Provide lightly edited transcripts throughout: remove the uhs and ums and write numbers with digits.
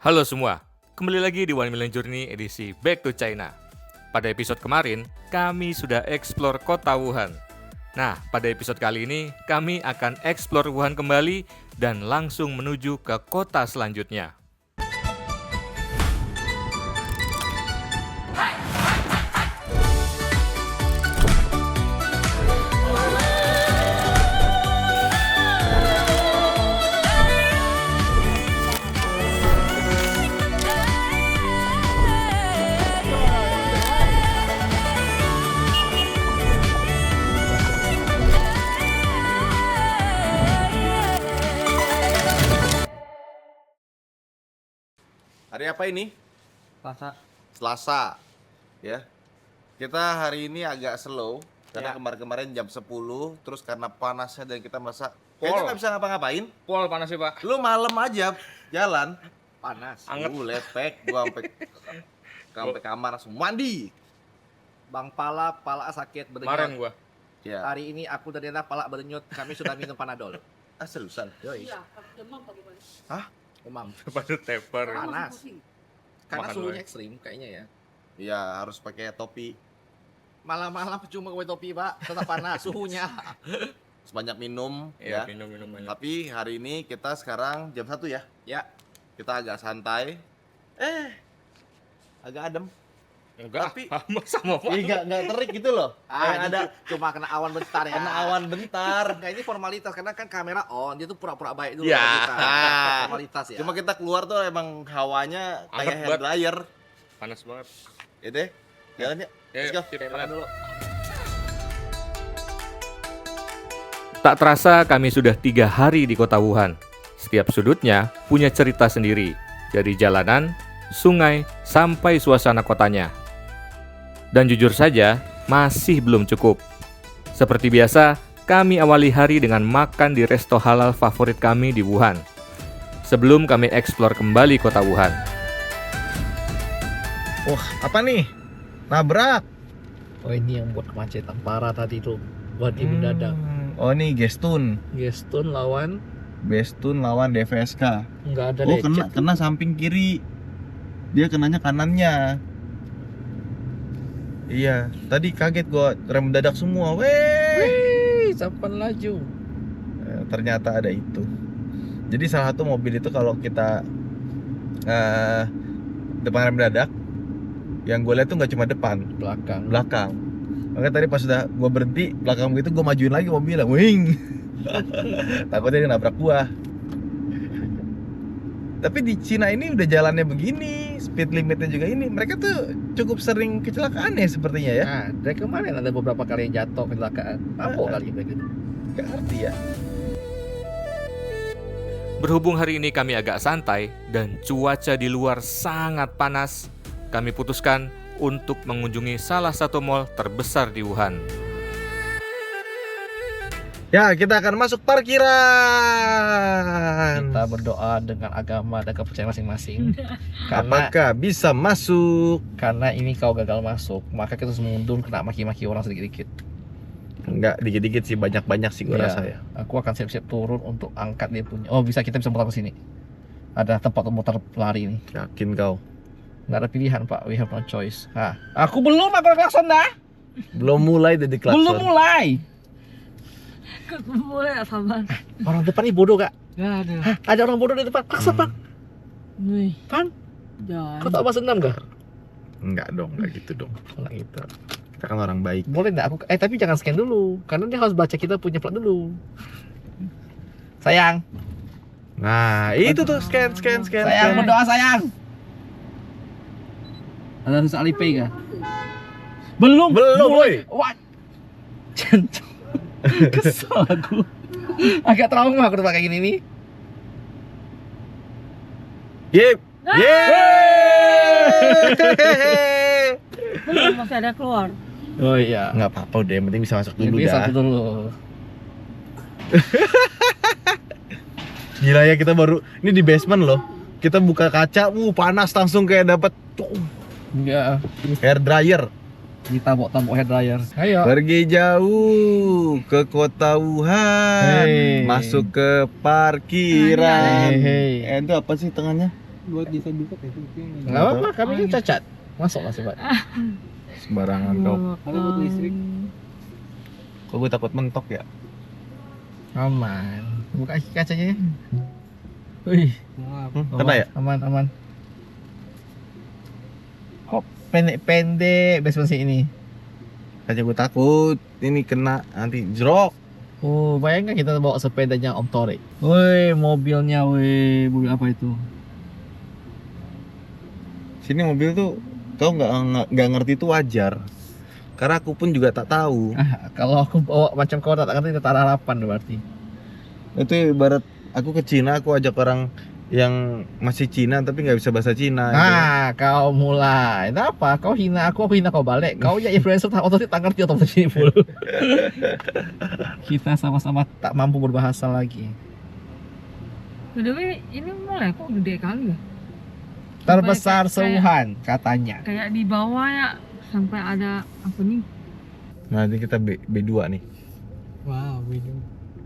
Halo semua, kembali lagi di One Million Journey edisi Back to China. Pada episode kemarin, kami sudah eksplor kota Wuhan. Nah, pada episode kali ini, kami akan eksplor Wuhan kembali dan langsung menuju ke kota selanjutnya. Hari apa ini? Selasa. Ya. Kita hari ini agak slow karena kemarin-kemarin jam 10 terus karena panasnya dan kita merasa kayaknya nggak bisa ngapa-ngapain. Pol panas sih, Pak. Lu malam aja jalan Panas. Anget. lepek gua sampai kamar langsung mandi. Bang Pala sakit berdenyut. Kemarin gua. Ya. Hari ini aku dan Dena pala berdenyut. Kami sudah minum panadol. Seriusan. Yoi. Iya, demam pagi-pagi. Demam. Pada teper. Panas. Karena Makan suhunya doang. ekstrim kayaknya ya. Iya, harus pakai topi. Malam-malam cuma pakai topi, Pak. Tetap panas suhunya. Sebanyak minum Iya, ya. minum banyak. Tapi hari ini kita sekarang jam 1 ya. Ya. Kita agak santai. Agak adem. Enggak, tapi- sama Pak. Enggak terik gitu loh. Kayak Ini cuma kena awan bentar ya. kena awan bentar. Enggak, ini formalitas karena kan kamera on, dia tuh pura-pura baik dulu Ya. sama kita. Formalitas ya. Cuma kita keluar tuh emang hawanya kayak Anget hair banget. dryer. Panas banget. Ya deh, jalan yuk. Let's go. Sip, Kamera jalan. dulu. Tak terasa kami sudah 3 hari di kota Wuhan. Setiap sudutnya punya cerita sendiri, dari jalanan, sungai, sampai suasana kotanya. Dan jujur saja, masih belum cukup. Seperti biasa, kami awali hari dengan makan di resto halal favorit kami di Wuhan. Sebelum kami eksplor kembali kota Wuhan. Wah, apa nih? Nabrak. Oh, ini yang buat kemacetan parah tadi tuh. Buat Oh, ini Gestun. Gestun lawan Bestun lawan DVSK. enggak ada Oh, kena samping kiri. Dia kenanya kanannya. Iya, tadi kaget gua rem mendadak semua. Weh. sampan laju. Ternyata ada itu. Jadi salah satu mobil itu kalau kita depan rem mendadak, yang gue lihat tuh nggak cuma depan, belakang. Makanya tadi pas udah gue berhenti belakang begitu gue majuin lagi mobilnya, wing. Takutnya dia nabrak gua. Tapi di Cina ini udah jalannya begini, speed limitnya juga ini. Mereka tuh cukup sering kecelakaan ya sepertinya ya. Nah, dari kemarin ada beberapa kali yang jatuh kecelakaan. Apa kali begitu? Gak ngerti ya. Berhubung hari ini kami agak santai dan cuaca di luar sangat panas, kami putuskan untuk mengunjungi salah satu mall terbesar di Wuhan. Ya, kita akan masuk parkiran. Kita berdoa dengan agama dan kepercayaan masing-masing. karena Apakah bisa masuk? karena ini kau gagal masuk, maka kita harus mundur kena maki-maki orang sedikit-sedikit. Enggak, dikit-dikit sih, banyak-banyak sih gua Iya. rasa ya. Aku akan siap-siap turun untuk angkat dia punya. Oh, kita bisa muter ke sini. Ada tempat untuk muter pelari ini. Yakin kau? Nggak ada pilihan, Pak. We have no choice. Aku belum aku klakson dah. Belum mulai dari klakson. Belum mulai. Boleh nggak sabar? Orang depan ini bodoh, Kak. Nggak ada. Ada orang bodoh di depan. Klakson, Pak. Nih, Pan, jangan. kau tak bahas dendam gak? Enggak dong, enggak gitu dong. Enggak gitu. Kita kan orang baik. Boleh nggak aku? Tapi jangan scan dulu, karena dia harus baca kita punya plat dulu. Sayang, Nah, itu tuh scan. sayang berdoa sayang. Ada harus Alipay gak? Belum, Boy. Wah, Centong. Kesel aku. Agak trauma aku udah kayak gini nih. Yep. Yeay. Belum, masih ada keluar. Oh iya. Enggak apa-apa udah, yang penting bisa masuk dulu Ini dah. satu dulu. Gila ya, kita baru ini di basement loh. Kita buka kaca, panas langsung kayak dapat Enggak. hair dryer. Kita tabok hair dryer. Ayo. Pergi jauh ke kota Wuhan, Hey. masuk ke parkiran. Hey. Itu apa sih tengahnya? buat disabilitas itu Enggak apa-apa, kami kan cacat. Masuk lah sobat. Sembarangan kau. kalau buat listrik Kok gue takut mentok ya? Aman. Buka kacanya. Wih, maaf Kena ya? aman. Kok pendek-pendek bespensi ini. Kaca gue takut ini kena nanti jrok. Oh, bayangkan kita bawa sepedanya Om Torik. Woi, mobilnya woi, mobil apa itu? Sini mobil tuh kau nggak ngerti itu wajar. Karena aku pun juga tak tahu. Kalau aku bawa macam kau tak ngerti tak ada harapan berarti. Itu ibarat aku ke Cina, aku ajak orang yang masih Cina tapi nggak bisa bahasa Cina. Kau mulai. Nah, apa? Kau hina aku hina kau balik. Kau ya influencer tak otomatis tak ngerti otomatis ini full. Kita sama-sama tak mampu berbahasa lagi. Btw, ini mulai kok gede kali ya? Terbesar Kayak- seuhan katanya. Kayak di bawah ya sampai ada apa nih? Nah, nanti kita B2 nih. wow video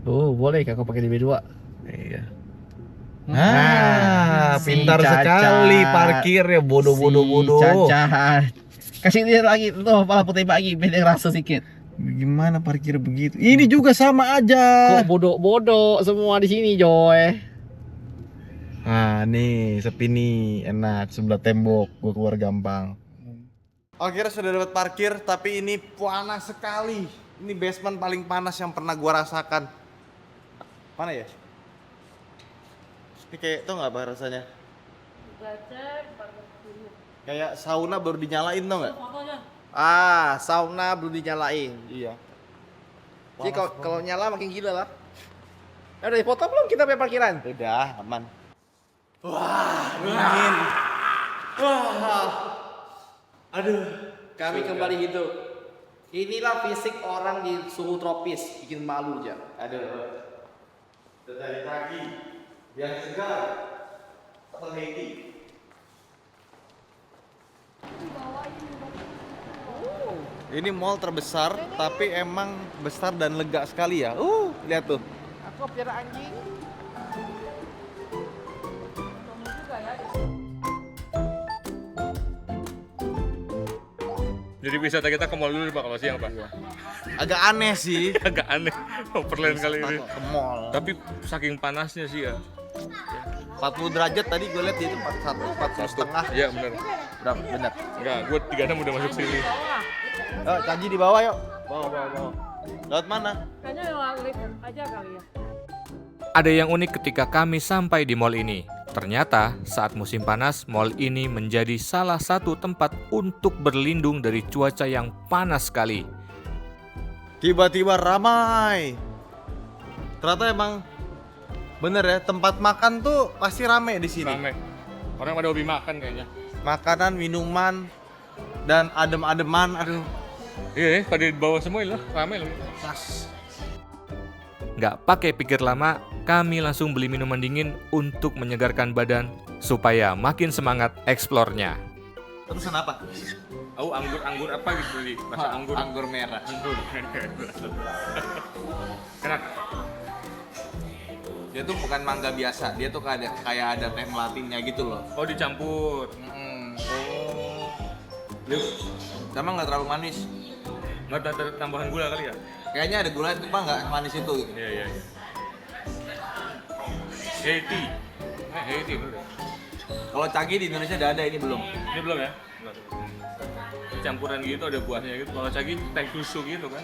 Oh, boleh kau pakai di B2? Iya. Si Pintar cacat. sekali parkir ya bodoh. Cacat. Kasih dia lagi tuh kepala putih lagi biar dia rasa sedikit. Gimana parkir begitu? Ini juga sama aja. Kok bodoh-bodoh semua di sini, Joy. Nah, nih sepi nih, enak sebelah tembok, gua keluar gampang. Akhirnya sudah dapat parkir, tapi ini panas sekali. Ini basement paling panas yang pernah gua rasakan. Mana ya? Ini kayak, tau nggak apa rasanya? Kayak sauna baru dinyalain, tau nggak? Sauna baru dinyalain. Iya. Jadi kalau nyala makin gila lah. Udah foto belum kita punya parkiran? Udah, aman. Wah, dingin. Wah. Aduh. Kami kembali hidup. Inilah fisik orang di suhu tropis, bikin malu aja. Aduh. Dari pagi yang segar. Atau Heidi. Ini mall terbesar, tapi emang besar dan lega sekali ya. Lihat tuh. Aku piara anjing. Jadi wisata kita ke mall dulu Pak kalau siang Pak. Agak aneh sih. Agak aneh overland kali ini. Ke mall. Tapi saking panasnya sih ya. 40 derajat tadi gue lihat itu 41 setengah. Iya benar. Berapa? Benar. Enggak, gue 36 udah masuk sini. Yuk, Caji di bawah yuk. Bawa. Lewat mana? Kayaknya lewat lift aja kali ya. Ada yang unik ketika kami sampai di mall ini. Ternyata saat musim panas, mall ini menjadi salah satu tempat untuk berlindung dari cuaca yang panas sekali. Tiba-tiba ramai. Ternyata emang bener ya, tempat makan tuh pasti rame di sini. Rame. Orang pada hobi makan kayaknya. Makanan, minuman, dan adem-ademan. Aduh, Iya, pada di bawah semua loh, rame loh. pas. Nggak pakai pikir lama, kami langsung beli minuman dingin untuk menyegarkan badan supaya makin semangat eksplornya. Terusan apa? Oh, anggur apa gitu di rasa anggur. Anggur merah. Anggur. Enak. Dia tuh bukan mangga biasa, dia tuh kayak ada teh melatinnya gitu loh. Oh, dicampur. Oh. Sama nggak terlalu manis. Nggak ada tambahan gula kali ya? Kayaknya ada gula itu, Pak, nggak manis itu. Gitu. Iya. Heidi. Heidi bener. Kalau cagi di Indonesia udah ada, ini belum. Ini belum ya? Belum. Ini campuran gitu, ada buahnya gitu. Kalau cagi teh susu gitu kan.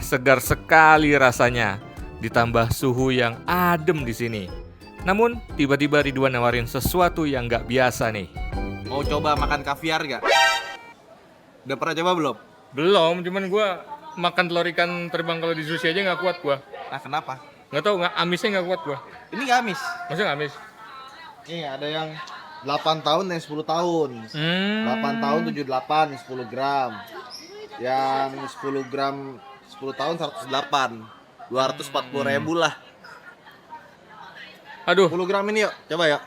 Segar sekali rasanya. Ditambah suhu yang adem di sini. Namun, tiba-tiba Ridwan nawarin sesuatu yang nggak biasa nih. Mau coba makan kaviar nggak? Udah pernah coba belum? Belum, cuman gua makan telur ikan terbang kalau di sushi aja nggak kuat gua. Nah, kenapa? Nggak tahu, nggak amisnya nggak kuat gua. Ini nggak amis. Masa nggak amis? Nih, ada yang 8 tahun dan 10 tahun. 8 tahun 78, 10 gram. Yang 10 gram 10 tahun 108. 240.000 lah. Aduh, 10 gram ini yuk, coba yuk.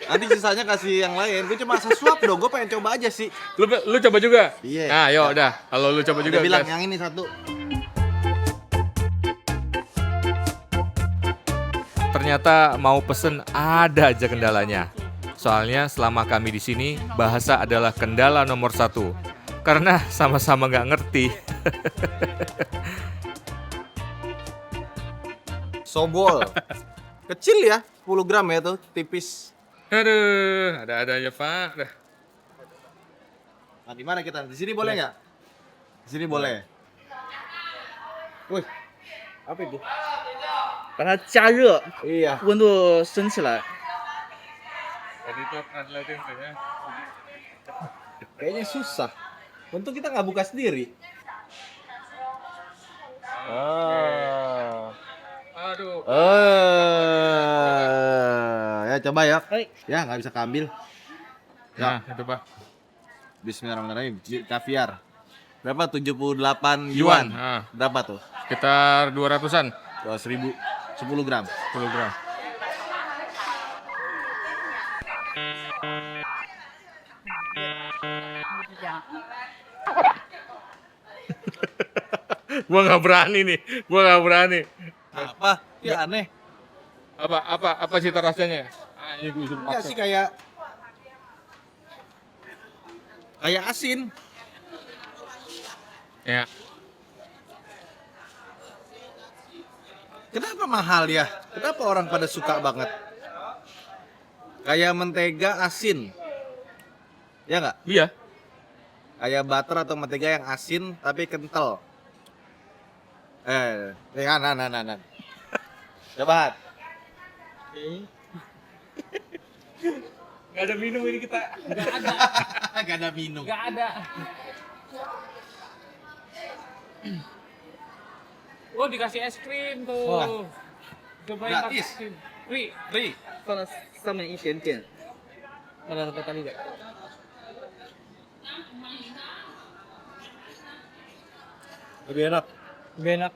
Nanti sisanya kasih yang lain. Gue cuma sesuap dong, gue pengen coba aja sih. lu coba juga? Iya. Nah, yuk udah. Kalau lu coba juga, Udah bilang gas. yang ini satu. Ternyata mau pesen ada aja kendalanya. Soalnya selama kami di sini, bahasa adalah kendala nomor 1. Karena sama-sama nggak ngerti. Sobol. Kecil ya, 10 gram ya tuh, tipis. Aduh, ada aja Pak. Dah. Nah, di mana kita? Di sini boleh nggak? Di sini boleh. Wih, apa itu? 把它加热， Iya. 温度升起来。 Tadi itu translating kayaknya. Kayaknya susah. Untung kita nggak buka sendiri. Aduh. Ya coba ya. Hai. Ya nggak bisa keambil. Nah, itu Pak. Bismillahirrahmanirrahim. Kaviar. Berapa? 78 Yuan. yuan. Nah, Berapa tuh? sekitar 200-an. 200.000. 10 gram. 10 gram. Gua nggak berani nih. Gua nggak berani. Apa? Ya aneh. Apa cita rasanya? Ah, ini gua suruh Enggak pakai. sih kayak asin. Ya. Kenapa mahal ya? Kenapa orang pada suka banget? Kayak mentega asin. Ya nggak? Iya. Kayak butter atau mentega yang asin tapi kental. Nah. Coba. Hat. Gak ada minum ini kita. Gak ada minum. Nggak ada. Oh, dikasih es krim tuh. Wah. Cobain pakai Gratis. es krim. Free. Free. 放到上面一点点，让它再大力点。 Lebih enak. Lebih enak.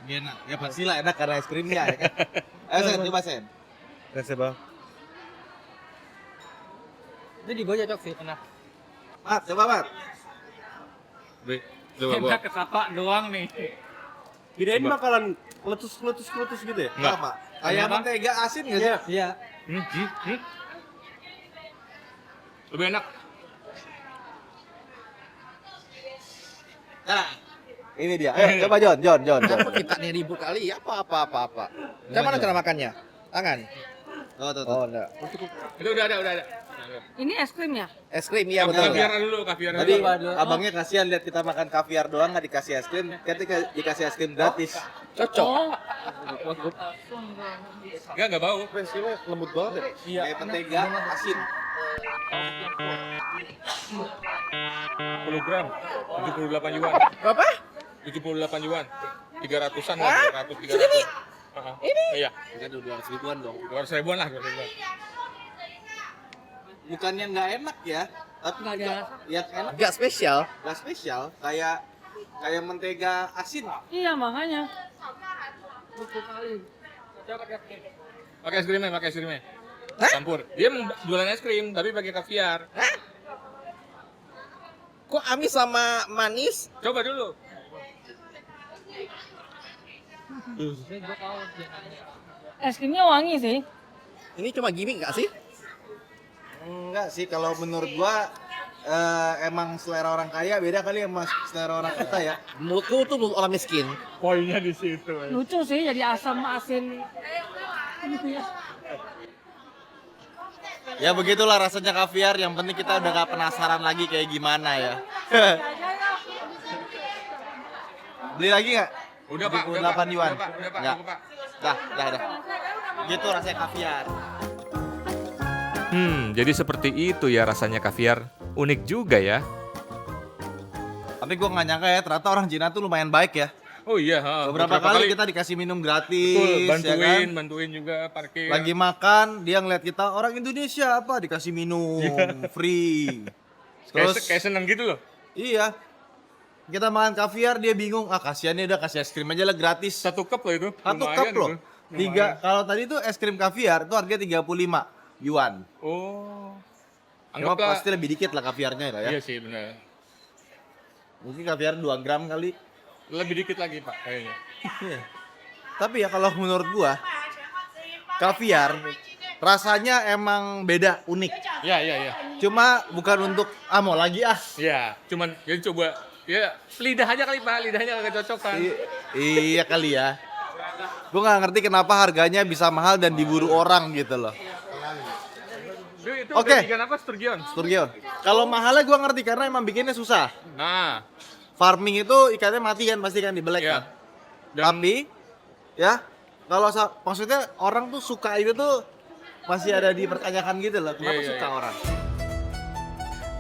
Lebih enak. Ya pastilah enak karena es krimnya ya kan. Ayo Sen, coba Sen. Kasih bang. Ini digojek cok sih, enak. Mat, coba Mat. Coba gua. Enak ketapak doang nih. Kirain bakalan meletus gitu ya? Enggak. Apa? Kayak mentega asin nggak sih? Iya. Lebih enak. Nah, ini dia. Ayo coba John. Kenapa kita nih ribut kali? Apa? Mana cara makannya? Tangan. Tuh. Oh, enggak. Itu udah ada. Ini es krim ya? Es krim iya betul. Kaviar dulu, kaviar Tadi dulu. abangnya kasihan lihat kita makan kaviar doang nggak dikasih es krim. Ketika dikasih es krim gratis. Cocok. Enggak bau. Pensilnya lembut banget ya? Iya. Kayak mentega asin. 10 gram. 78 yuan. Berapa? 78 yuan. 300-an lah, 300. Ini? Iya. Kan udah 200 ribuan dong. 200 ribuan lah, 200 ribuan. Bukannya nggak enak ya, tapi Nggak ada rasa. yang enak Enggak spesial. nggak spesial. Kayak mentega asin. Iya, makanya. Pakai es krimnya. Campur. Dia jualan es krim tapi pakai kaviar. Kok amis sama manis? Coba dulu. Es krimnya wangi sih. Ini cuma gimmick nggak sih? Enggak sih, kalau menurut gua emang selera orang kaya beda kali sama selera orang kita ya. Menurutku tuh menurut orang miskin. Poinnya di situ. Lucu sih, jadi asam asin. Gitu ya. Ya begitulah rasanya kaviar, yang penting kita udah gak penasaran lagi kayak gimana ya. Beli lagi nggak? Udah Pak, 78 yuan. Udah Pak, Nggak. cukup, Pak. Dah. Gitu rasanya kaviar. Jadi seperti itu ya rasanya kaviar. Unik juga ya. Tapi gua nggak nyangka ya, ternyata orang Cina tuh lumayan baik ya. Oh iya, ha. Beberapa kali kita dikasih minum gratis, betul, ya kan? bantuin juga parkir. Lagi makan, dia ngeliat kita orang Indonesia apa dikasih minum free. Terus kayak seneng gitu loh. iya. Kita makan kaviar dia bingung, kasihan nih udah kasih es krim aja lah gratis. Satu cup loh itu. Satu Lumayan cup loh. itu. Tiga, Lumayan. kalau tadi tuh es krim kaviar tuh harganya 35 yuan. Oh. Cuma Anggaplah. pasti lebih dikit lah kaviarnya lah ya. Iya sih benar. Mungkin kaviar 2 gram kali. Lebih dikit lagi Pak kayaknya. Iya. Tapi ya kalau menurut gua kaviar rasanya emang beda, unik. Iya, iya, iya. Cuma bukan untuk mau lagi Iya, cuman jadi coba ya lidah aja kali Pak, lidahnya agak cocok kan. Iya kali ya. Gue nggak ngerti kenapa harganya bisa mahal dan diburu orang gitu loh. Itu Oke. ikan apa sturgeon? Sturgeon. Kalau mahalnya gue ngerti karena emang bikinnya susah. Nah, Farming itu ikannya mati kan pasti kan dibelek iya. kan. Dan Tapi ya kalau maksudnya orang tuh suka itu tuh masih ada dipertanyakan gitu loh. Kenapa Iya, iya, suka iya. orang?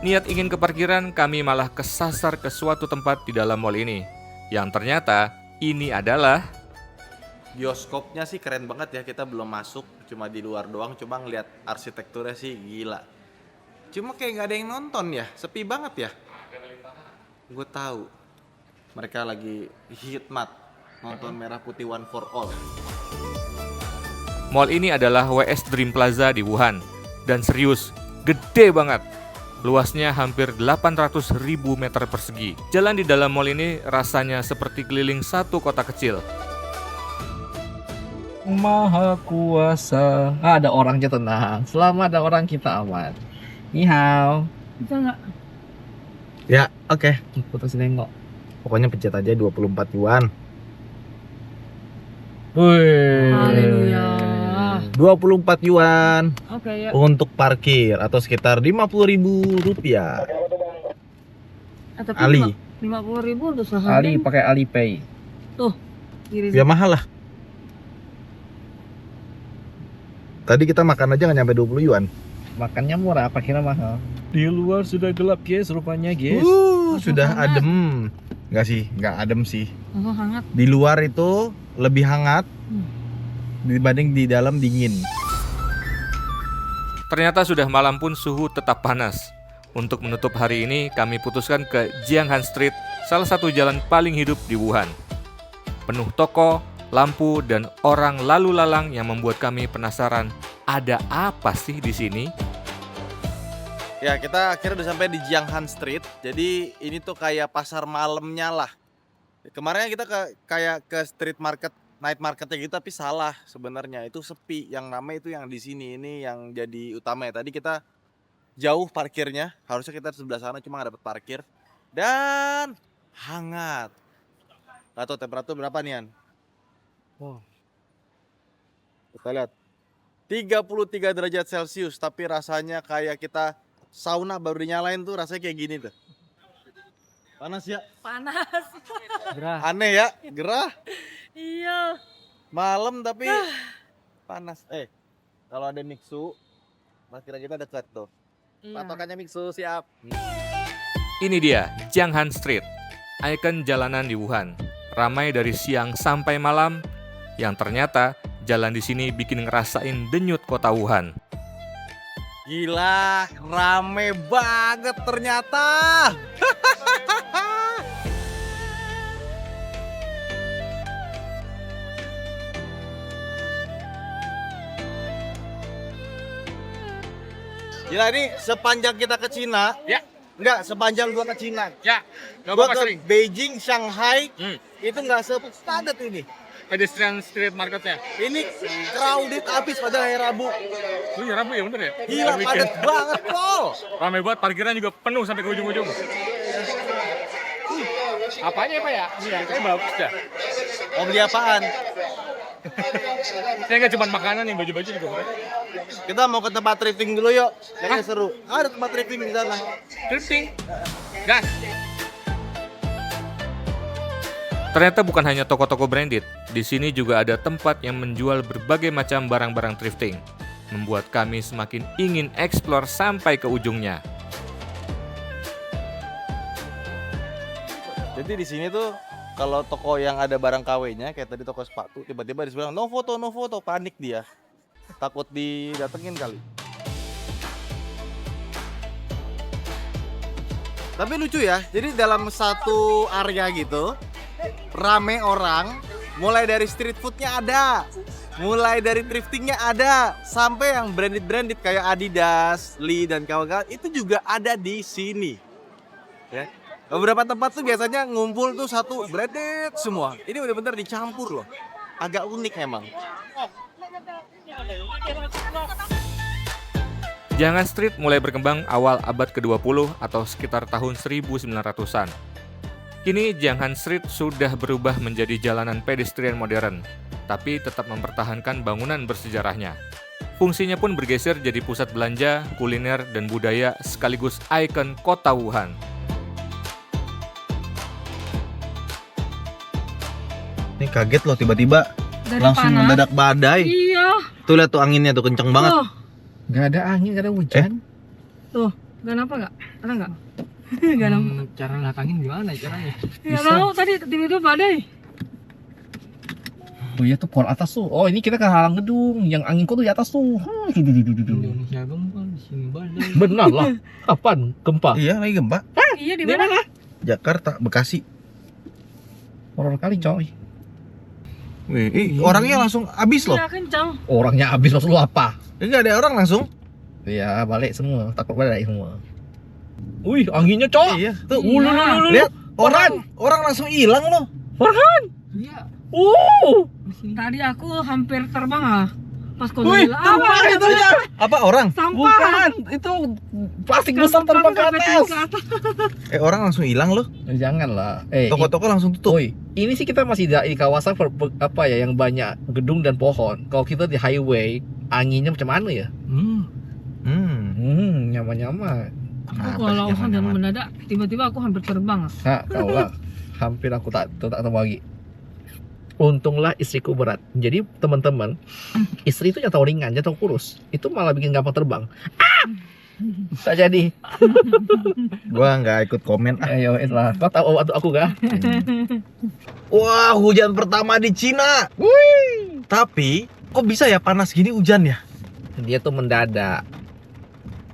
Niat ingin ke parkiran, kami malah kesasar ke suatu tempat di dalam mall ini. Yang ternyata ini adalah Bioskopnya sih keren banget ya, kita belum masuk, cuma di luar doang, cuma ngeliat arsitekturnya sih gila. Cuma kayak nggak ada yang nonton ya, sepi banget ya. Gue tahu, mereka lagi hikmat nonton Merah Putih One for All. mall ini adalah WS Dream Plaza di Wuhan. Dan serius, gede banget. Luasnya hampir 800.000 meter persegi. Jalan di dalam mall ini rasanya seperti keliling satu kota kecil. Maha kuasa. Ada orangnya, tenang. Selama ada orang kita aman. Ni hao. Bisa nggak? Ya, oke. Putus nengok. Pokoknya pencet aja 24 yuan. Wih. Haleluya. 24 yuan Oke ya. untuk parkir atau sekitar 50.000 rupiah. Tapi Ali. 50.000 udah sehari. Ali pakai Alipay. Kiri. Ya mahal lah. Tadi kita makan aja nggak nyampe 20 yuan. Makannya murah, apa kira mahal? Di luar sudah gelap, guys, rupanya, guys. Sudah hangat. adem. Nggak sih, nggak adem sih. Oh, hangat. Di luar itu lebih hangat dibanding di dalam dingin. Ternyata sudah malam pun suhu tetap panas. Untuk menutup hari ini, kami putuskan ke Jianghan Street, salah satu jalan paling hidup di Wuhan. Penuh toko, lampu, dan orang lalu lalang yang membuat kami penasaran, ada apa sih di sini? Ya, kita akhirnya udah sampai di Jianghan Street. Jadi ini tuh kayak pasar malamnya lah. Kemarin kita kayak ke street market, night marketnya gitu, tapi salah sebenarnya. Itu sepi. Yang ramai itu yang di sini. Ini yang jadi utama ya. Tadi kita jauh parkirnya. Harusnya kita di sebelah sana, cuma nggak dapet parkir. Dan hangat. Gak tau temperatur berapa nih, An? Wow. Kita lihat. 33 derajat Celcius, tapi rasanya kayak kita sauna baru dinyalain tuh, rasanya kayak gini tuh. Panas ya? Panas. Aneh ya? Gerah. Iya. Malam tapi panas. Kalau ada Mixu, parkiran kita dekat tuh. Patokannya Mixu, siap. Ini dia, Jianghan Street, ikon jalanan di Wuhan. Ramai dari siang sampai malam, yang ternyata jalan di sini bikin ngerasain denyut kota Wuhan. Gila, rame banget ternyata. Gila, ini sepanjang kita ke Cina. Ya. Enggak, sepanjang gua ke Cina. ya, nggak Gua apa-apa ke sering. Beijing, Shanghai, Hmm. itu nggak sepadat ini. Pedestrian street marketnya. Ini crowded abis pada hari Rabu. Oh iya, Rabu ya bener ya? Gila, Hari padat weekend. banget, Pol. Ramai banget, parkiran juga penuh sampai ke ujung-ujung. Apanya Pak ya? Iya, kayaknya bagus dah. Mau beli apaan? Saya nggak cuma makanan nih, baju-baju juga keren. Kita mau ke tempat thrifting dulu yuk. Kayaknya seru. Ada tempat thrifting di sana. Thrifting. Gas. Ternyata bukan hanya toko-toko branded, di sini juga ada tempat yang menjual berbagai macam barang-barang thrifting. Membuat kami semakin ingin eksplor sampai ke ujungnya. Jadi di sini tuh kalau toko yang ada barang KW-nya kayak tadi toko sepatu, tiba-tiba di sebelah no foto, panik dia. Takut didatengin kali. Tapi lucu ya. Jadi dalam satu area gitu rame orang, mulai dari street foodnya ada, mulai dari thriftingnya ada, sampai yang branded kayak Adidas, Lee dan kawan-kawan itu juga ada di sini. Ya. Beberapa tempat tuh biasanya ngumpul tuh satu branded semua. Ini benar-benar dicampur loh. Agak unik emang. Jangan Street mulai berkembang awal abad ke-20 atau sekitar tahun 1900-an. Kini Jianghan Street sudah berubah menjadi jalanan pedestrian modern, tapi tetap mempertahankan bangunan bersejarahnya. Fungsinya pun bergeser jadi pusat belanja, kuliner, dan budaya sekaligus ikon kota Wuhan. Ini kaget loh tiba-tiba Dari langsung panas. mendadak badai. Iya. Tuh lihat tuh anginnya tuh kenceng banget. Tuh, Gak ada angin, gak ada hujan. tuh. Gak nampak nggak? Ada nggak? Gak nampak. Cara lihat angin gimana caranya? Gak tahu tadi tiba-tiba badai. Oh iya tuh pohon atas tuh. Oh ini kita kehalang gedung. Yang angin kok tuh di atas tuh. Indonesia gempa di sini badai. Benar lah. Kapan gempa? Iya, lagi gempa. Iya di mana? Jakarta, Bekasi. Horor kali coy. Wih, orangnya langsung habis loh. Iya kencang. Orangnya habis maksud lu apa? Enggak ada orang langsung. Iya balik semua. Takut balik semua. Wih anginnya coy. Iya, tuh. Iya. Lihat orang langsung hilang loh. Iya. Tadi aku hampir terbang ah. Pas kau Wih, bilang apa itu ya? Apa orang? sampah. Bukan, itu plastik besar terbang ke atas. Orang langsung hilang loh. Janganlah. Toko-toko langsung tutup. Woi, ini sih kita masih di kawasan apa ya yang banyak gedung dan pohon. Kalau kita di highway, anginnya macam mana ya? Nyaman-nyaman. Aku kalau hujan mendadak tiba-tiba aku hampir terbang. Nah, kau lah. Hampir aku tak tahu lagi. Untunglah istriku berat. Jadi teman-teman, istri itu jatuh ringan, jatuh kurus. Itu malah bikin gampang terbang. Tak jadi. Gua nggak ikut komen. Ayo, itulah. Kau tahu waktu aku gak? Wah, hujan pertama di Cina. Wih. Tapi kok bisa ya panas gini hujan ya? Dia tuh mendadak.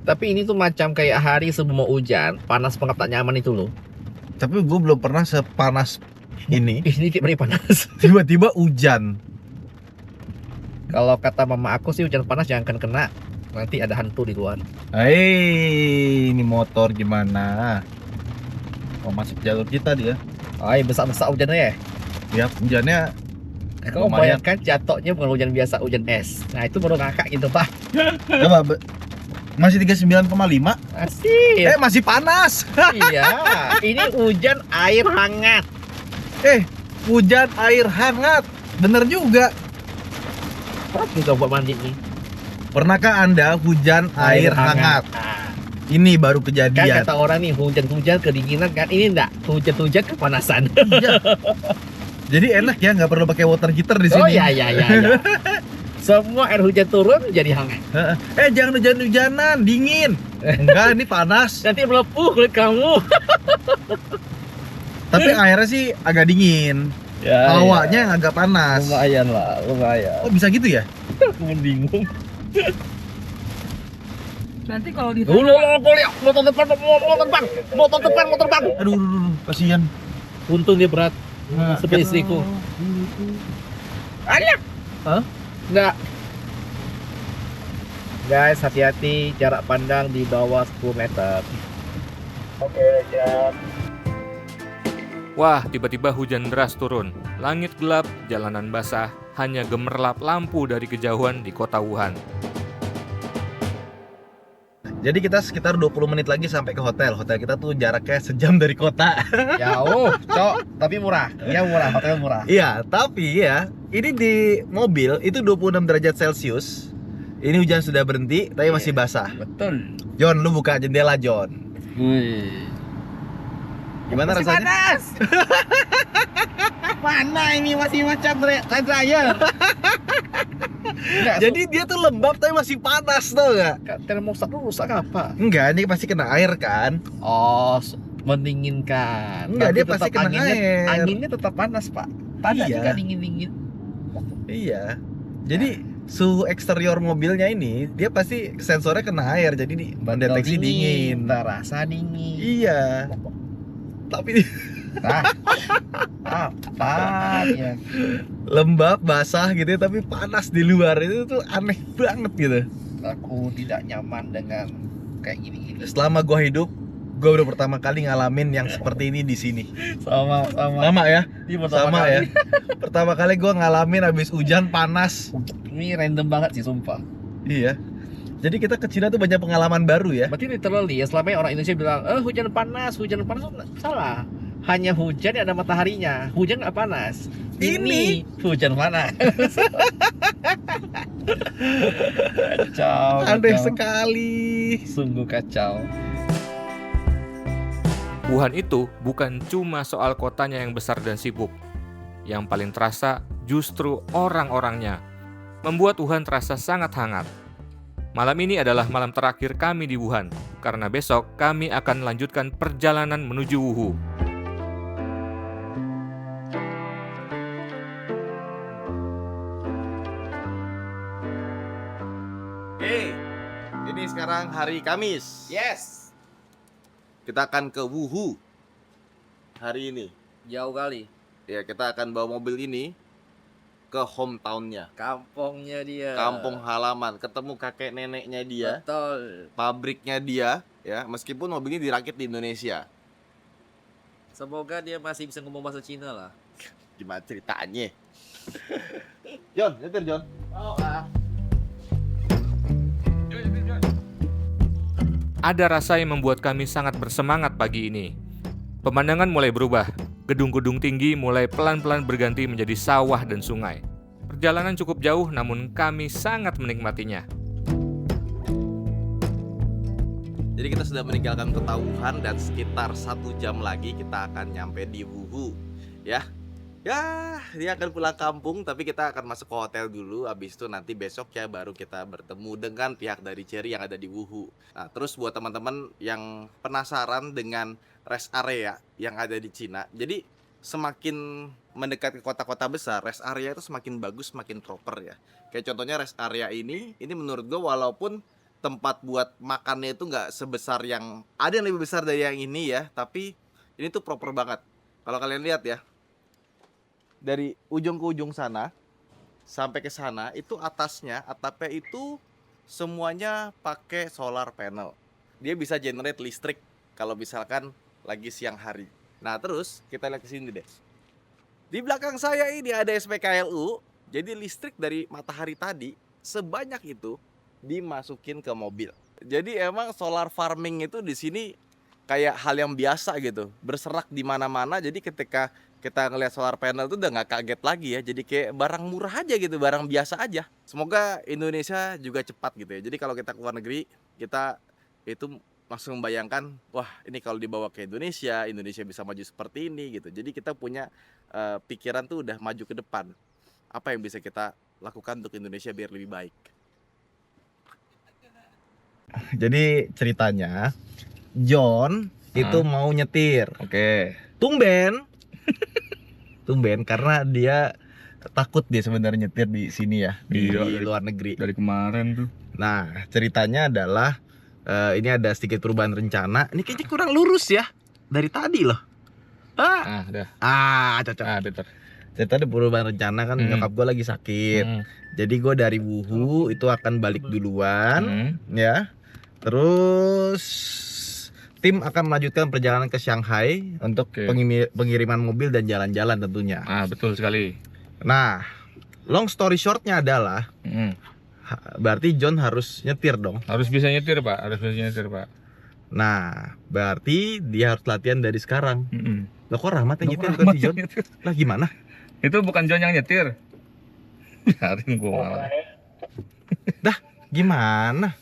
Tapi ini tuh macam kayak hari sebelum mau hujan, panas banget tak nyaman itu loh. Tapi gue belum pernah sepanas ini. Ini kayak panas. Tiba-tiba hujan. Kalau kata mama aku sih hujan panas jangan kena. Nanti ada hantu di luar. Hei, ini motor gimana? Oh, masuk jalur kita dia. Ay, besar-besar hujannya ya. Ya, hujannya Kau lumayan. bayangkan jatuhnya bukan hujan biasa, hujan es. Nah itu baru ngakak gitu pak. Coba, masih 39,5. Asik. Masih panas. Iya. Ini hujan air hangat. Hujan air hangat. Bener juga. Pas juga buat mandi nih. Pernahkah Anda hujan air hangat? Ah, Ini baru kan kejadian. kata orang nih hujan-hujan kedinginan kan, ini enggak hujan-hujan kepanasan. Iya. Jadi enak ya, nggak perlu pakai water heater di sini. Oh iya. Semua air hujan turun jadi hangat. Jangan hujan-hujanan, dingin. Enggak, ini panas. Nanti melepuh kulit kamu. Tapi airnya sih agak dingin. Ya, Hawanya yang agak panas. lumayan lah, lumayan. Oh, bisa gitu ya? Aku bingung. Nanti kalau di Kau lihat motor depan mau terbang. Aduh, kasihan. Untung dia berat. Seperti istriku. Ada? Hah? Enggak. Guys, hati-hati jarak pandang di bawah 10 meter. Wah, tiba-tiba hujan deras turun. Langit gelap, jalanan basah, hanya gemerlap lampu dari kejauhan di kota Wuhan. Jadi kita sekitar 20 menit lagi sampai ke hotel. Hotel kita tuh jaraknya sejam dari kota. Jauh, cok, tapi murah. Iya murah, hotel murah. Iya, tapi ya, ini di mobil itu 26 derajat Celcius. Ini hujan sudah berhenti, tapi masih basah. Betul. John, lu buka jendela, John. Wih. Gimana Masih rasanya? panas. Mana ini masih macam dryer. Jadi dia tuh lembab tapi masih panas, tau gak? termostat lu rusak apa? Enggak, ini pasti kena air kan? Oh, mendinginkan. Enggak, Tapi dia pasti tetap kena anginnya, air. Anginnya tetap panas, Pak. Panas Iya. juga dingin-dingin. Iya. Jadi suhu eksterior mobilnya ini dia pasti sensornya kena air, jadi mendeteksi dingin. Terasa dingin. Iya. Tapi Nah, apa ya? lembab, basah gitu, tapi panas di luar itu tuh aneh banget gitu. Aku tidak nyaman dengan kayak gini-gini. Selama gua hidup, Gue udah pertama kali ngalamin yang seperti ini di sini. Sama Sama ya? Ini pertama Sama kali. ya? Pertama kali gue ngalamin habis hujan panas. Ini random banget sih sumpah. Iya. Jadi kita ke Cina tuh banyak pengalaman baru ya. Berarti literally ya, selama ini orang Indonesia bilang hujan panas salah. Hanya hujan yang ada mataharinya. Hujan nggak panas. Ini hujan panas. Kacau. Aneh kacau. sekali. Sungguh kacau. Wuhan itu bukan cuma soal kotanya yang besar dan sibuk. Yang paling terasa justru orang-orangnya. Membuat Wuhan terasa sangat hangat. Malam ini adalah malam terakhir kami di Wuhan, karena besok kami akan melanjutkan perjalanan menuju Wuhu. Oke, ini sekarang hari Kamis. Yes. Kita akan ke Wuhu hari ini. Jauh kali. Ya, kita akan bawa mobil ini ke hometownnya, Kampungnya dia. kampung halaman, ketemu kakek neneknya dia, Betul. pabriknya dia, ya. Meskipun mobil ini dirakit di Indonesia. Semoga dia masih bisa ngomong bahasa Cina lah. Gimana ceritanya? John, nyetir John. Ada rasa yang membuat kami sangat bersemangat pagi ini. Pemandangan mulai berubah. Gedung-gedung tinggi mulai pelan-pelan berganti menjadi sawah dan sungai. Perjalanan cukup jauh, namun kami sangat menikmatinya. Jadi kita sudah meninggalkan kota Wuhan dan sekitar 1 jam lagi kita akan nyampe di Wuhu, ya. Ya, dia akan pulang kampung, tapi kita akan masuk ke hotel dulu. Habis itu nanti besok ya baru kita bertemu dengan pihak dari Chery yang ada di Wuhu. Nah, terus buat teman-teman yang penasaran dengan rest area yang ada di Cina, jadi semakin mendekat ke kota-kota besar, rest area itu semakin bagus, semakin proper ya. Kayak contohnya rest area ini menurut gue walaupun tempat buat makannya itu nggak sebesar yang ada yang lebih besar dari yang ini ya, tapi ini tuh proper banget. Kalau kalian lihat ya, dari ujung ke ujung sana sampai ke sana itu atapnya itu semuanya pakai solar panel. Dia bisa generate listrik kalau misalkan lagi siang hari. Nah, terus kita lihat ke sini deh. Di belakang saya ini ada SPKLU. Jadi listrik dari matahari tadi sebanyak itu dimasukin ke mobil. Jadi emang solar farming itu di sini kayak hal yang biasa gitu, berserak di mana-mana. Jadi ketika kita ngelihat solar panel itu udah nggak kaget lagi ya. Jadi kayak barang murah aja gitu, barang biasa aja. Semoga Indonesia juga cepat gitu ya. Jadi kalau kita ke luar negeri, kita itu langsung membayangkan, wah ini kalau dibawa ke Indonesia bisa maju seperti ini gitu. Jadi kita punya pikiran tuh udah maju ke depan. Apa yang bisa kita lakukan untuk Indonesia biar lebih baik. Jadi ceritanya John itu mau nyetir. Oke. Tumben karena dia takut dia sebenarnya nyetir di sini ya, di Iya, luar negeri. Dari kemarin tuh. Nah, ceritanya adalah ini ada sedikit perubahan rencana. Ini kayaknya kurang lurus ya dari tadi loh. Udah. Cocok. Betul. Cerita ada perubahan rencana kan, nyokap gue lagi sakit. Jadi gue dari Wuhu itu akan balik duluan, ya. Terus tim akan melanjutkan perjalanan ke Shanghai untuk Oke. pengiriman mobil dan jalan-jalan tentunya. Betul sekali. Nah, long story shortnya adalah berarti John harus nyetir dong. Harus bisa nyetir, Pak. Nah, berarti dia harus latihan dari sekarang. Loh kok Rahmat yang nyetir bukan Rahmat si John? yang nyetir. Lah gimana? Itu bukan John yang nyetir. Biarin gua malah. Gimana?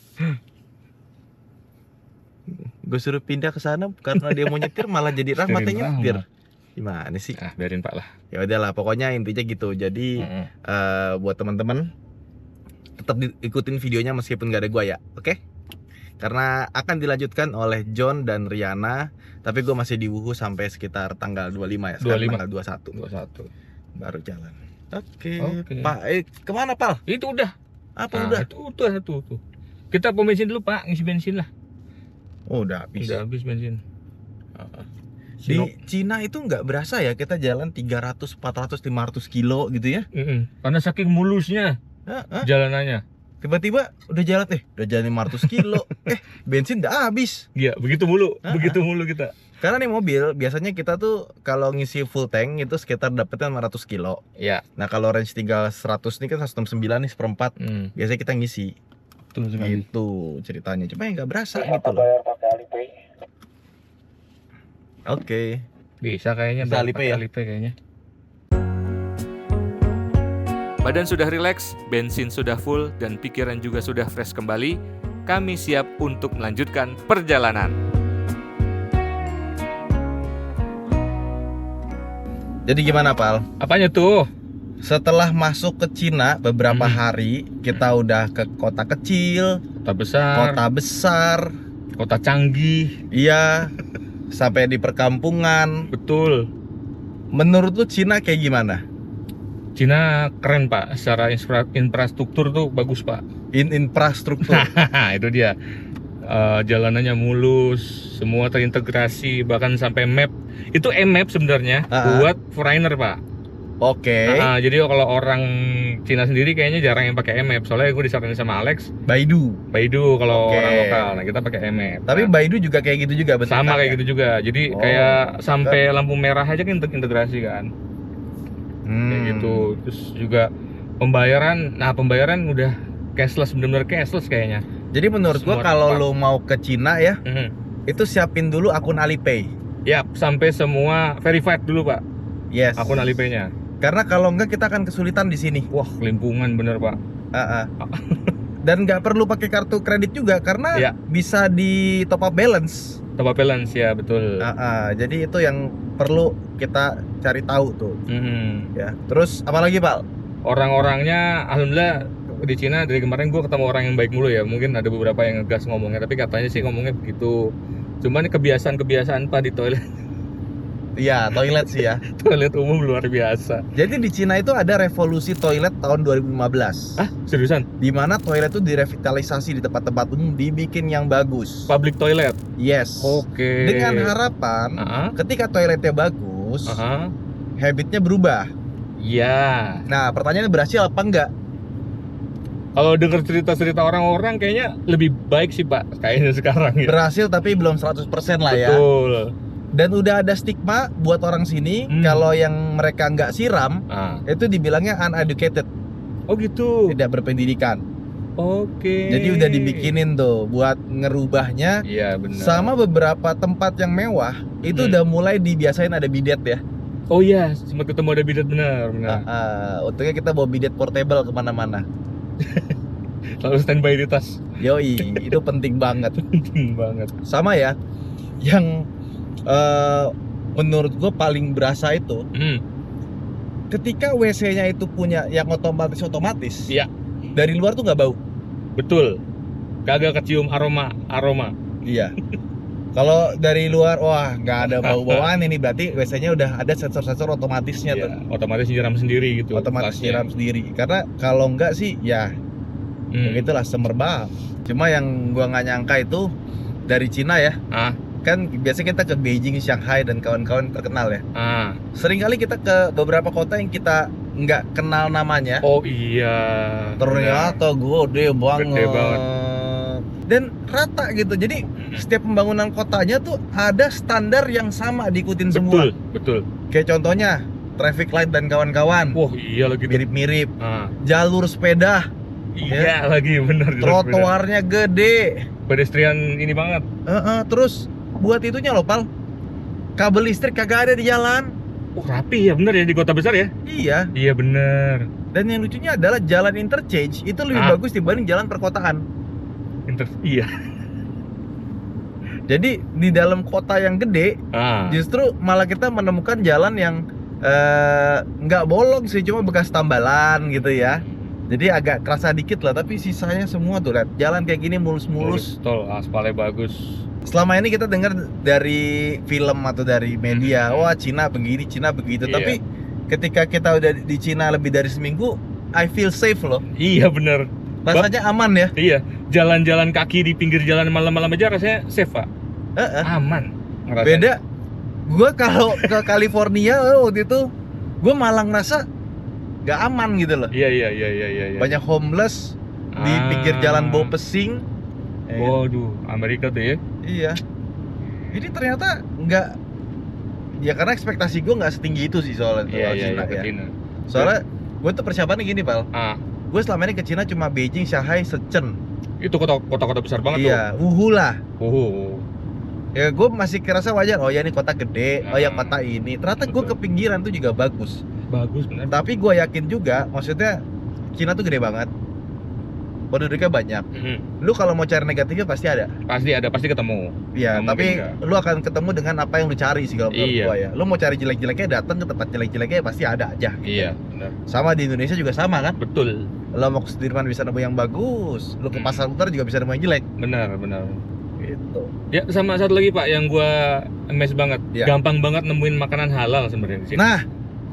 Gue suruh pindah ke sana karena dia mau nyetir malah jadi Rahmat yang nyetir. Gimana sih? Biarin Pak lah. Ya udahlah, pokoknya intinya gitu. Jadi buat teman-teman tetap ikutin videonya meskipun gak ada gua ya, oke? Karena akan dilanjutkan oleh John dan Riana. Tapi gue masih di Wuhu sampai sekitar tanggal 25 ya. Sekarang 25. tanggal 21 baru jalan. Oke. Pak, kemana Pal? Itu udah. Apa udah? Itu tuh. Kita pom bensin dulu, Pak. Ngisi bensin lah. Oh, udah habis. Udah habis bensin. Di Cina itu nggak berasa ya kita jalan 300, 400, 500 kilo gitu ya? Karena saking mulusnya jalanannya. Tiba-tiba udah jalan 500 kilo. Bensin udah habis. Iya, begitu mulu kita. Karena nih mobil biasanya kita tuh kalau ngisi full tank itu sekitar dapetnya 500 kilo. Iya. Nah kalau range tinggal 100 nih kan 169 nih seperempat. Biasanya kita ngisi. Betul sekali. Itu ceritanya. Cuma ya nggak berasa gitu loh. Oke. Bisa kayaknya Bisa Alipay ya? Alipay kayaknya. Badan sudah rileks, bensin sudah full, dan pikiran juga sudah fresh kembali. Kami siap untuk melanjutkan perjalanan. Jadi gimana Pal? Apanya tuh? Setelah masuk ke Cina beberapa hari, kita udah ke kota kecil, Kota besar, kota besar, kota canggih. iya, sampai di perkampungan. Betul. Menurut lu Cina kayak gimana? Cina keren Pak, secara infrastruktur tuh bagus Pak. Infrastruktur. Itu dia. Jalanannya mulus, semua terintegrasi, bahkan sampai map. Itu map sebenarnya buat foreigner Pak. Oke. Jadi kalau orang Cina sendiri kayaknya jarang yang pakai map. Soalnya gue disaranin sama Alex, Baidu. kalau Oke. orang lokal. Nah kita pakai map. Tapi Nah, Baidu juga kayak gitu juga bentuknya. sama kayak gitu juga. Jadi Oh, kayak sampai lampu merah aja kan integrasi kan. Kayak gitu. Terus juga pembayaran udah cashless, bener-bener cashless kayaknya. Jadi menurut gua Semua kalau tempat. lo mau ke Cina ya, itu siapin dulu akun Alipay. Yap, sampai semua verified dulu Pak, Yes. akun Alipay-nya. Karena kalau enggak kita akan kesulitan di sini. Wah, kelimpungan bener Pak. Dan nggak perlu pakai kartu kredit juga karena Iya. bisa di top up balance. Top up balance ya, betul. Jadi itu yang perlu kita cari tahu tuh. Ya. Terus apalagi Pak? Orang-orangnya alhamdulillah di Cina dari kemarin gue ketemu orang yang baik mulu ya. Mungkin ada beberapa yang ngegas ngomongnya, tapi katanya sih ngomongnya begitu. Cuman kebiasaan Pak di toilet Iya, toilet sih ya. toilet umum luar biasa. Jadi di Cina itu ada revolusi toilet tahun 2015. Seriusan? Di mana toilet itu direvitalisasi di tempat-tempat umum, dibikin yang bagus. Public toilet. Yes. Oke. Dengan harapan ketika toiletnya bagus, habitnya berubah. Iya. Nah, pertanyaannya berhasil apa enggak? Kalau dengar cerita-cerita orang-orang kayaknya lebih baik sih Pak, kayaknya sekarang ya. Berhasil tapi belum 100% lah ya. Betul. Dan udah ada stigma buat orang sini kalau yang mereka nggak siram itu dibilangnya uneducated. Oh gitu. Tidak berpendidikan. Oke. Jadi udah dibikinin tuh buat ngerubahnya. Iya benar. Sama beberapa tempat yang mewah itu udah mulai dibiasain ada bidet ya. Oh iya, sempat ketemu ada bidet benar. Untungnya kita bawa bidet portable kemana-mana. Lalu standby di tas. Yoi, itu penting banget. Penting banget. Sama ya, yang menurut gue paling berasa itu ketika WC-nya itu punya yang otomatis. Iya. Dari luar tuh nggak bau. Betul. Kagak kecium aroma. Iya. Kalau dari luar, wah nggak ada bau-bauan ini berarti WC-nya udah ada sensor-sensor otomatisnya tuh. Otomatis nyiram sendiri gitu. Otomatis kelasnya. nyiram sendiri. Karena kalau nggak sih ya begitulah semerbak. Cuma yang gua nggak nyangka itu dari Cina ya. Kan biasanya kita ke Beijing, Shanghai dan kawan-kawan terkenal ya. Seringkali kita ke beberapa kota yang kita nggak kenal namanya. Oh iya. Ternyata gede banget. Gede banget. Dan rata gitu. Jadi setiap pembangunan kotanya tuh ada standar yang sama diikutin semua. Betul. Kayak contohnya traffic light dan kawan-kawan. Wah iya lagi. Mirip-mirip. Jalur sepeda. Iya lagi bener. Trotoarnya gede. Pedestrian ini banget. Terus buat itunya loh Pal, kabel listrik kagak ada di jalan. Oh rapi ya, bener ya di kota besar ya. Iya bener. Dan yang lucunya adalah jalan interchange itu lebih bagus dibanding jalan perkotaan. Iya. Jadi di dalam kota yang gede justru malah kita menemukan jalan yang nggak bolong sih, cuma bekas tambalan gitu ya. Jadi agak kerasa dikit lah, tapi sisanya semua tuh lihat jalan kayak gini mulus-mulus. Tol aspalnya bagus. Selama ini kita dengar dari film atau dari media, wah Cina begini, Cina begitu. Tapi ketika kita udah di Cina lebih dari seminggu, I feel safe loh. Iya bener. Rasanya aman ya. Iya. Jalan-jalan kaki di pinggir jalan malam-malam aja rasanya safe Pak. Aman. Ngerasa. Beda. Gua kalau ke California waktu itu, gua malah ngerasa gak aman gitu loh. Iya. Banyak homeless, di pinggir jalan bau pesing. Ya kan? Waduh, Amerika tuh ya. Iya. Ini ternyata nggak, ya karena ekspektasi gue nggak setinggi itu sih soal Cina ke ya. Cina. Soalnya gue tuh persiapannya gini, Pal. Gue selama ini ke Cina cuma Beijing, Shanghai, Shenzhen. Itu kota-kota besar banget Iya, Wuhu lah. tuh. Ya gue masih kerasa wajar, oh ya ini kota gede, oh ya kota ini. Ternyata gue Betul. ke pinggiran tuh juga bagus. Bagus benar. Tapi gue yakin juga, maksudnya Cina tuh gede banget. Penduduknya banyak. Lu kalau mau cari negatifnya pasti ada. Pasti ketemu. Iya, Nggak tapi mungkin nggak. lu akan ketemu dengan apa yang lu cari sih kalau menurut Iya. gua ya. Lu mau cari jelek-jeleknya datang ke tempat jelek-jeleknya pasti ada aja. Iya, benar. Sama di Indonesia juga sama kan? Betul. Lo mau ke Sudirman bisa nemu yang bagus, lu ke Hmm. Pasar Utara juga bisa nemu yang jelek. Benar. Gitu. Ya, sama satu lagi Pak yang gua amazed banget. Iya. Gampang banget nemuin makanan halal sebenarnya di sini. Nah,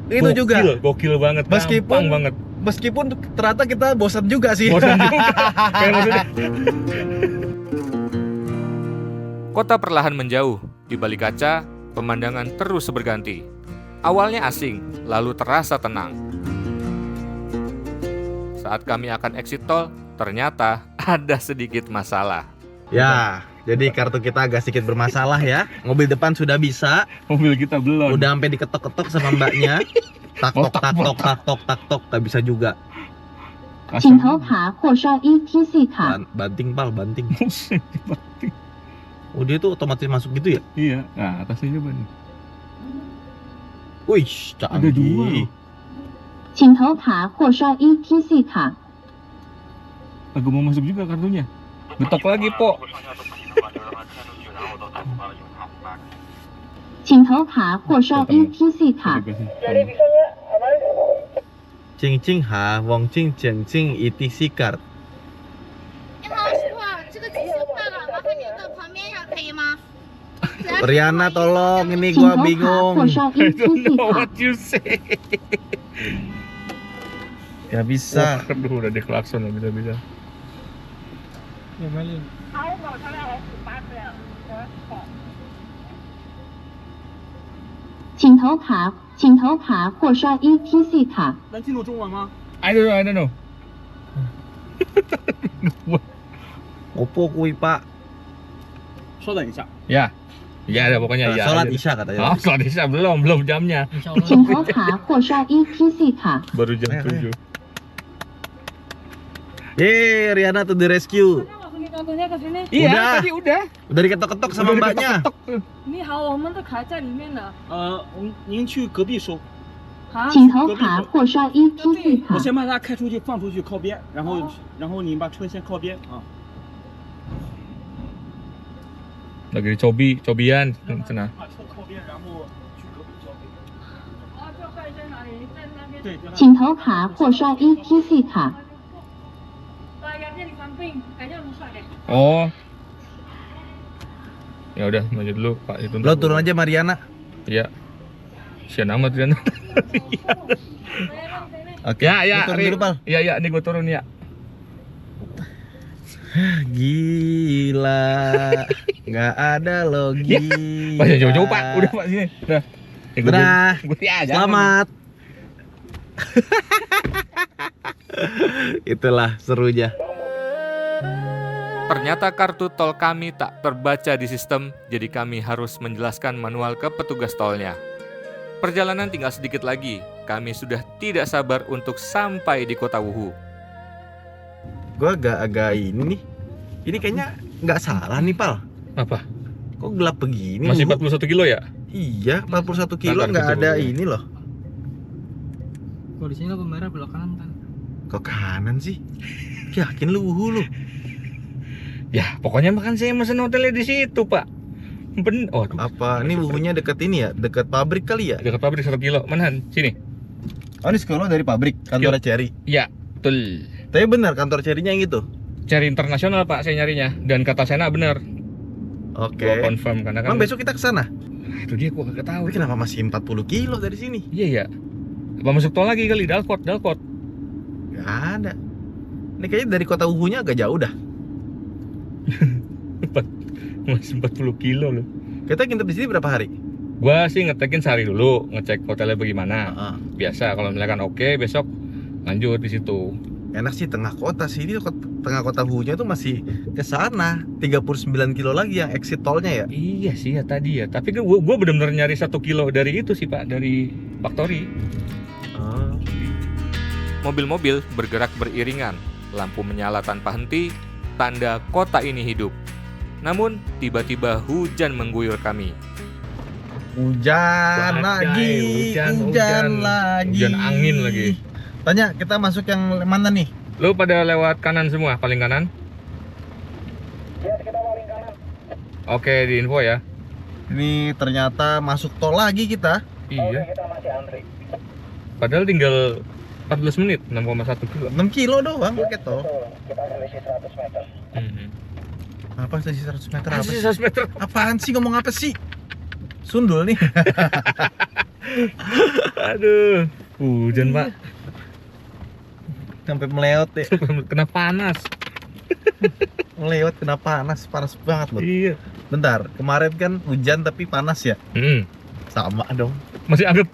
itu juga. Gokil banget. Meskipun- gampang banget. Meskipun ternyata kita bosan juga sih. Bosan juga. Kayak maksudnya. Kota perlahan menjauh. Di balik kaca, pemandangan terus berganti. Awalnya asing, lalu terasa tenang. Saat kami akan exit tol, ternyata ada sedikit masalah. Ya, jadi kartu kita agak sedikit bermasalah ya. Mobil depan sudah bisa, Mobil kita belum. udah sampai diketok-ketok sama mbaknya. Tak tok tak tok tak tok tak tok, nggak bisa juga. 请投卡或刷 ETC 卡。 Banting pal, banting. Oh dia tuh otomatis masuk gitu ya? Iya. Nah, atasnya coba nih. Wih, Ada dua loh. 请投卡或刷 ETC 卡。 Aku mau masuk juga kartunya. Betok lagi, Po. 请投卡或刷 ETC 卡。 Cing cing ha, wong cing cing cing ETC card. 你好，师傅，这个几十块了，麻烦你到旁边上可以吗？ Riana tolong, ini 请 gua 投卡 bingung. 或刷 ETC 卡。 you say. Ya bisa. Aduh, udah diklakson lah bisa-bisa. 请投卡或刷 ETC 卡。 能听懂中文吗？ I don't know. Opo kui pak. 稍等一下。 Ya. Ya ada pokoknya ya. Sholat aja. isya katanya. Oh, sholat isya belum jamnya. 请投卡或刷 ETC 卡。 Baru jam Ayo, 7. Yeay, Riana to the rescue. Masukin kartunya ke sini。 Iya, Udah. tadi udah. Udah diketok-ketok sama Udah mbaknya. diketok-ketok tuh. 你好，我们的卡在里面呢。您去隔壁收。好，请投卡或刷 ETC 卡我。先把它开出去，放出去靠边，然后你把车先靠边啊。 Lagi cobian sana. 把车靠边，然后去隔壁交费。啊，这块在哪里？在那边。对，请投卡或刷 ETC 卡。 Bayarnya di samping, kayaknya rusak deh. Oh. Ya udah, maju dulu Pak itu. Lo turun aja Mariana. Iya. Sian amat Rian. Oke. Ya, Lo turun Ri. dulu, Pal. Ya, ini gua turun ya. Gila. Nggak ada logika. Pak, jangan jauh-jauh Pak. Udah Pak sini. Udah. Ya, gua Udah. Gue aja. Selamat. Itulah serunya. Ternyata kartu tol kami tak terbaca di sistem, jadi kami harus menjelaskan manual ke petugas tolnya. Perjalanan tinggal sedikit lagi, kami sudah tidak sabar untuk sampai di kota Wuhu. Gue agak ini nih. Ini kayaknya nggak salah nih, Pal. Apa? Kok gelap begini? Masih Wuhu? 41 kilo ya? Iya, 41 kilo Ntar, nggak betul, ada betul. ini loh. Kalau di sini lampu merah belok kanan kan? Kok kanan sih? Yakin lu Wuhu lu? Ya, pokoknya makan saya mesen hotelnya di situ, Pak. Oh, Apa? Ini Wuhunya deket ini ya? Deket pabrik kali ya? dekat pabrik 1 kilo. Mana? Sini. Oh, ini sekolah dari pabrik, kantor Cherry. Iya, betul. Tapi benar kantor Cherry-nya yang itu. Cari internasional Pak saya nyarinya, dan kata Sena bener. Oke. Gua confirm karena kan. Emang besok kita ke sana? Itu dia gua kagak tahu. Tapi kenapa masih 40 kilo dari sini? Iya ya. Apa masuk tol lagi kali Dalkot. Gak ada. Ini kayaknya dari kota Wuhunya agak jauh dah. Masih 40 kilo loh. Kita nginep di sini berapa hari? Gua sih ngetekin sehari dulu, ngecek hotelnya bagaimana. Heeh. Biasa kalau misalkan oke, besok lanjut di situ. enak sih tengah kota sih. Ini tengah kota Wuhunya tuh masih ke sana 39 kilo lagi yang exit tolnya ya. Iya sih ya tadi ya. Tapi gue benar-benar nyari 1 kilo dari itu sih Pak, dari Factory. Mobil-mobil bergerak beriringan, lampu menyala tanpa henti, tanda kota ini hidup. Namun, tiba-tiba hujan mengguyur kami. Hujan lagi, hujan lagi. Hujan angin lagi. Tanya, kita masuk yang mana nih? Lo pada lewat kanan semua, paling kanan? Ya, kita paling kanan. Oke, di info ya. Ini ternyata masuk tol lagi kita. Iya. Kita masih antri. Padahal tinggal 14 menit, 6,1 kilo. 6 kilo doang pakai tol. Kita selisih 100 meter. Apa selisih 100 meter apa sih? 100 meter. Apaan sih, ngomong apa sih? Sundul nih. Aduh, hujan Pak. Sampai meleot deh. Kena panas. Meleot kena panas banget loh. Iya. Bentar, kemarin kan hujan tapi panas ya? Sama dong, Masih anget.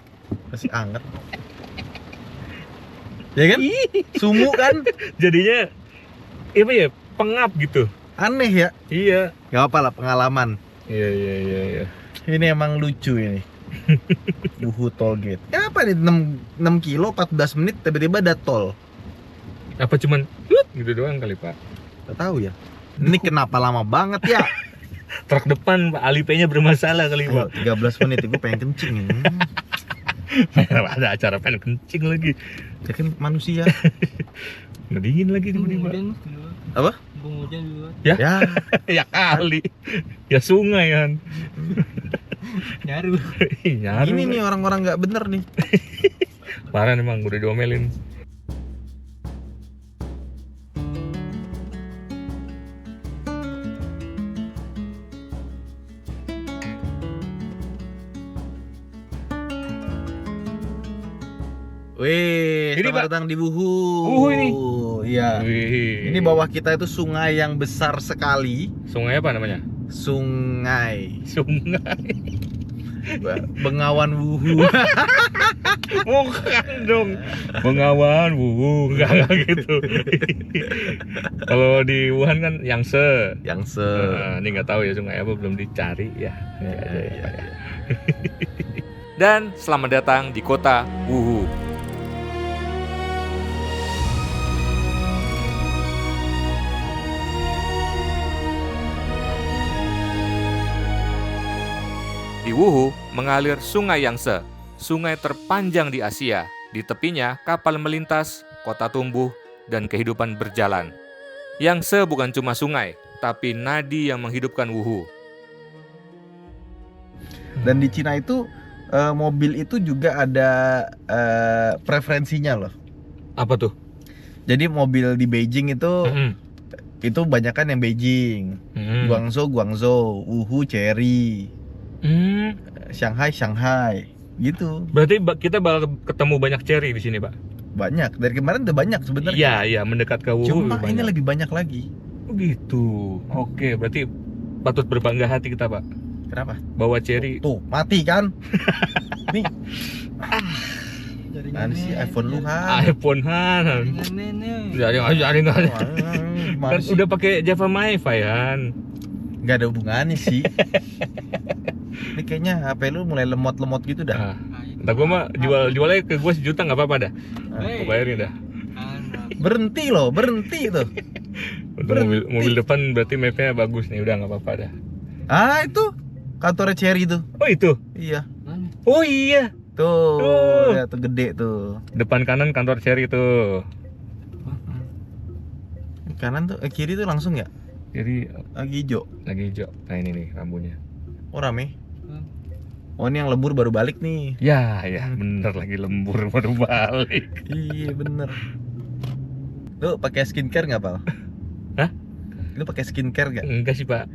masih anget. Ya kan? Sumuk kan? Jadinya apa ya? Pengap gitu. Aneh ya? Iya. Gak apa lah, pengalaman. Iya. Ini emang lucu ini. Wuhu Toll Gate. Ya apa nih, 6 kilo 14 menit tiba-tiba ada tol. Apa cuman gitu doang kali Pak? Gak tahu ya. Ini kenapa lama banget ya? Truk depan Pak Alipay-nya bermasalah kali Ayo, Pak. 13 menit gue pengen kencing ini. Ada acara pengen kencing lagi. Ya kan manusia. Nggak dingin lagi tiba-tiba. Apa? Hujan juga. Ya? Ya, Ya kali. Ya sungai kan. Nyaru. Nyaru. ini nih orang-orang nggak bener nih. Parah emang udah diomelin. Wih, Ini, selamat Pak. datang di Wuhu. Wuhu ini. Iya. Wih. Ini bawah kita itu sungai yang besar sekali. Sungai apa namanya? Sungai Sungai. Bengawan Wuhu. Bukan dong. Bengawan, enggak gitu. Kalau di Wuhan kan Yangtze. Yang Ini nggak tahu ya sungai apa, belum dicari ya. Iya. Dan selamat datang di kota Wuhu. Di Wuhu mengalir Sungai Yangtze, sungai terpanjang di Asia. Di tepinya kapal melintas, kota tumbuh, dan kehidupan berjalan. Yangtze bukan cuma sungai, tapi nadi yang menghidupkan Wuhu. Dan di Cina itu mobil itu juga ada preferensinya loh. Apa tuh? Jadi mobil di Beijing itu banyakan yang Beijing, Guangzhou, Wuhu Chery, Shanghai gitu. Berarti kita bakal ketemu banyak cherry di sini, Pak. Banyak, dari kemarin udah banyak sebenarnya. Iya, mendekat ke Wuhu. Cuma ini lebih banyak lagi. Oh gitu. Oke, berarti patut berbangga hati kita, Pak. Kenapa? Bawa cherry. Tuh, mati kan? Nih. Mana sih iPhone lu Han? iPhone Han. Jaring. Kan udah pakai Java MiFi Han. Gak ada hubungannya sih. Ini kayaknya HP lu mulai lemot-lemot gitu dah. Nah, gue mah jualnya ke gue 1 juta nggak apa-apa dah. Gue bayarin dah. Berhenti tuh. Untuk mobil depan berarti mapnya bagus nih, udah nggak apa-apa dah. Ah, itu kantornya Cherry tuh. Oh itu? Iya. Oh iya. Tuh, ya tuh gede tuh. Depan kanan kantor Cherry tuh. Kanan tuh, kiri tuh langsung ya? Jadi Lagi hijau. lagi hijau. Nah ini nih rambunya. Oh rame. Oh ini yang lembur baru balik nih. Ya bener lagi lembur baru balik. Iya bener. Lu pakai skincare nggak Pal? Hah? Lu pakai skincare nggak? Enggak sih Pak.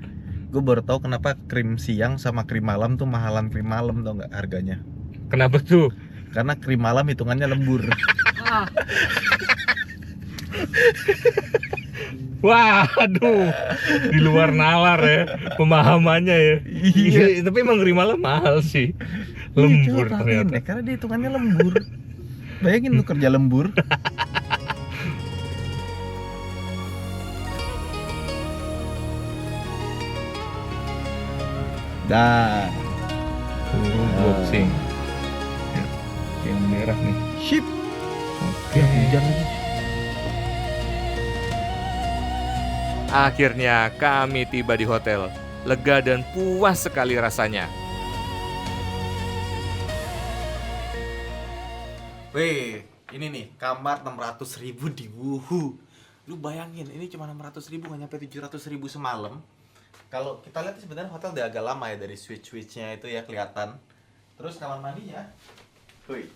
Gue baru tahu kenapa krim siang sama krim malam tuh mahalan krim malam, tau nggak harganya? Kenapa tuh? Karena krim malam hitungannya lembur. Waduh, di luar nalar ya pemahamannya ya. Iya, tapi emang Rimala mahal sih. Lembur Iya, coba ternyata. karena dia hitungannya lembur. Bayangin lu kerja lembur. Dah. Boxing. Ya, yang merah nih. Sip. Oke. Hujan lagi. Akhirnya kami tiba di hotel. Lega dan puas sekali rasanya. Weh, ini nih kamar 600.000 di Wuhu. Lu bayangin, ini cuma 600.000, nggak nyampe 700.000 semalam. Kalau kita lihat sebenarnya hotel udah agak lama ya, dari switch-switchnya itu ya kelihatan. Terus kamar mandinya, wih,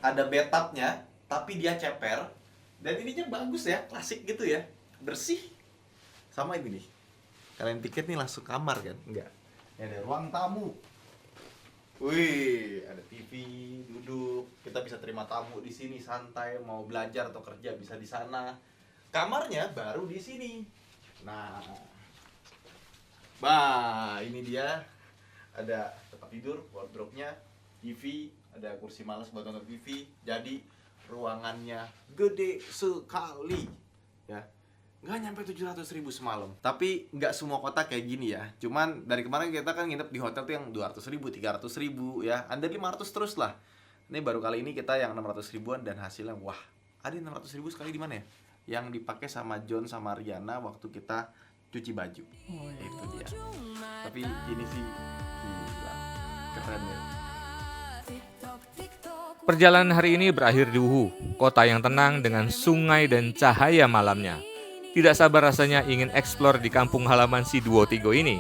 ada bathtubnya, tapi dia ceper. Dan ininya bagus ya, klasik gitu ya, bersih. Sama ini nih, kalian pikir nih langsung kamar kan? Enggak. Ini ada ruang tamu. Wih, ada TV, duduk. Kita bisa terima tamu di sini santai, mau belajar atau kerja bisa di sana. Kamarnya baru di sini. Nah, ini dia. Ada tempat tidur, wardrobe-nya, TV, ada kursi malas buat nonton TV. Jadi ruangannya gede sekali, ya. Nggak nyampe 700.000 semalam. Tapi nggak semua kota kayak gini ya. Cuman dari kemarin kita kan nginep di hotel tuh yang 200.000, 300.000 ya. Under 500 terus lah. Ini baru kali ini kita yang 600 ribuan dan hasilnya wah. Ada 600.000 sekali di mana ya? Yang dipakai sama John sama Riana waktu kita cuci baju. Itu dia. Tapi ini sih gila. Keren ya. Perjalanan hari ini berakhir di Wuhu, kota yang tenang dengan sungai dan cahaya malamnya. Tidak sabar rasanya ingin eksplor di kampung halaman si Duo Tigo ini.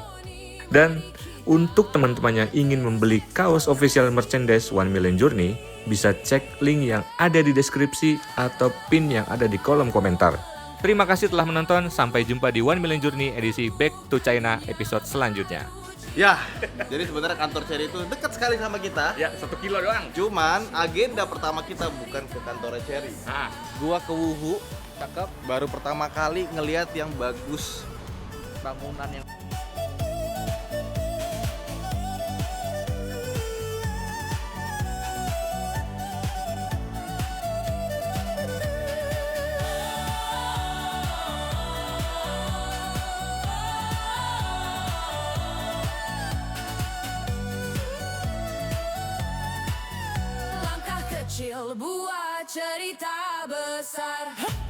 Dan untuk teman-teman yang ingin membeli kaos official merchandise 1 Million Journey, bisa cek link yang ada di deskripsi atau pin yang ada di kolom komentar. Terima kasih telah menonton, sampai jumpa di 1 Million Journey edisi Back to China episode selanjutnya. Ya, jadi sebenarnya kantor Cherry itu dekat sekali sama kita. Ya, 1 kilo doang. Cuman agenda pertama kita bukan ke kantor Cherry. Nah, Gua ke Wuhu, Cakep, baru pertama kali ngelihat yang bagus. bangunan yang Langkah kecil buat cerita besar.